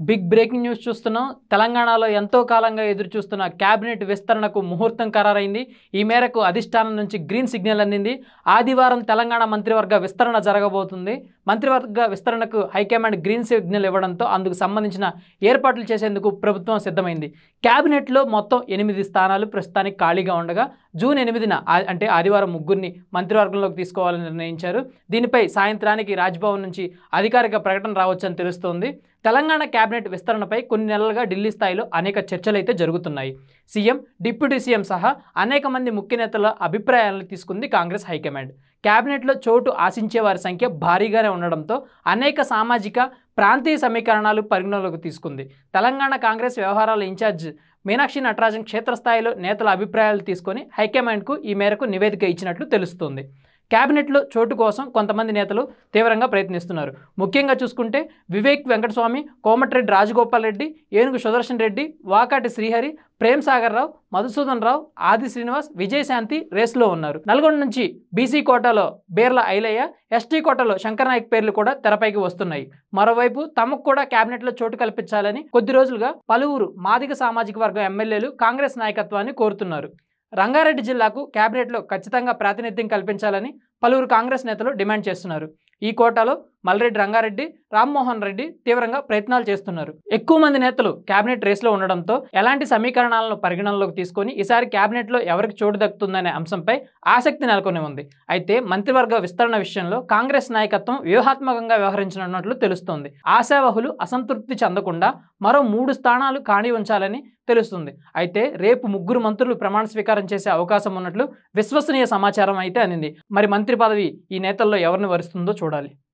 Big breaking news చూస్తున్నాం. తెలంగాణలో ఎంతో కాలంగా ఎదురు చూస్తున్న కేబినెట్ విస్తరణకు ముహూర్తం ఖరారైంది. ఈ మేరకు అధిష్టానం నుంచి గ్రీన్ సిగ్నల్ అందింది. ఆదివారం తెలంగాణ మంత్రివర్గ విస్తరణ జరగబోతుంది. మంత్రివర్గ విస్తరణకు హైకమాండ్ గ్రీన్ సిగ్నల్ ఇవ్వడంతో అందుకు సంబంధించిన ఏర్పాట్లు చేసేందుకు ప్రభుత్వం సిద్ధమైంది. కేబినెట్లో మొత్తం 8 స్థానాలు ప్రస్తుతానికి ఖాళీగా ఉండగా జూన్ 8న అంటే ఆదివారం ముగ్గురిని మంత్రివర్గంలోకి తీసుకోవాలని నిర్ణయించారు. దీనిపై సాయంత్రానికి రాజ్భవన్ నుంచి అధికారిక ప్రకటన రావచ్చని తెలుస్తోంది. తెలంగాణ కేబినెట్ విస్తరణపై కొన్ని నెలలుగా ఢిల్లీ స్థాయిలో అనేక చర్చలైతే జరుగుతున్నాయి. సీఎం, డిప్యూటీ సీఎం సహా అనేక మంది ముఖ్య నేతల అభిప్రాయాలను తీసుకుంది కాంగ్రెస్ హైకమాండ్. కేబినెట్లో చోటు ఆశించే వారి సంఖ్య భారీగానే ఉండడంతో అనేక సామాజిక, ప్రాంతీయ సమీకరణాలు పరిగణలోకి తీసుకుంది. తెలంగాణ కాంగ్రెస్ వ్యవహారాల ఇన్ఛార్జ్ మీనాక్షి నటరాజన్ క్షేత్రస్థాయిలో నేతల అభిప్రాయాలు తీసుకొని హైకమాండ్కు ఈ మేరకు నివేదిక ఇచ్చినట్లు తెలుస్తోంది. కేబినెట్లో చోటు కోసం కొంతమంది నేతలు తీవ్రంగా ప్రయత్నిస్తున్నారు. ముఖ్యంగా చూసుకుంటే వివేక్ వెంకటస్వామి, కోమటిరెడ్డి రాజగోపాల్ రెడ్డి, ఏనుగు సుదర్శన్ రెడ్డి, వాకాటి శ్రీహరి, ప్రేమ్ సాగర్ రావు, మధుసూదన్ రావు, ఆది శ్రీనివాస్, విజయశాంతి రేసులో ఉన్నారు. నల్గొండ నుంచి బీసీ కోటాలో బేర్ల ఐలయ్య, ఎస్టీ కోటాలో శంకర్ నాయక్ పేర్లు కూడా తెరపైకి వస్తున్నాయి. మరోవైపు తమకు కూడా కేబినెట్లో చోటు కల్పించాలని కొద్ది రోజులుగా పలువురు మాదిగ సామాజిక వర్గం ఎమ్మెల్యేలు కాంగ్రెస్ నాయకత్వాన్ని కోరుతున్నారు. రంగారెడ్డి జిల్లాకు కేబినెట్లో ఖచ్చితంగా ప్రాతినిధ్యం కల్పించాలని పలువురు కాంగ్రెస్ నేతలు డిమాండ్ చేస్తున్నారు. ఈ కోటాలో మల్రెడ్డి రంగారెడ్డి, రామ్మోహన్ రెడ్డి తీవ్రంగా ప్రయత్నాలు చేస్తున్నారు. ఎక్కువ మంది నేతలు కేబినెట్ రేసులో ఉండడంతో ఎలాంటి సమీకరణాలను పరిగణనలోకి తీసుకొని ఈసారి కేబినెట్లో ఎవరికి చోటు దక్కుతుందనే అంశంపై ఆసక్తి నెలకొని ఉంది. అయితే మంత్రివర్గ విస్తరణ విషయంలో కాంగ్రెస్ నాయకత్వం వ్యూహాత్మకంగా వ్యవహరించనున్నట్లు తెలుస్తోంది. ఆశావహులు అసంతృప్తి చెందకుండా మరో 3 స్థానాలు ఖాళీ ఉంచాలని తెలుస్తుంది. అయితే రేపు 3 మంత్రులు ప్రమాణ స్వీకారం చేసే అవకాశం ఉన్నట్లు విశ్వసనీయ సమాచారం అయితే అందింది. మరి మంత్రి పదవి ఈ నేతల్లో ఎవరిని వరిస్తుందో చూడాలి.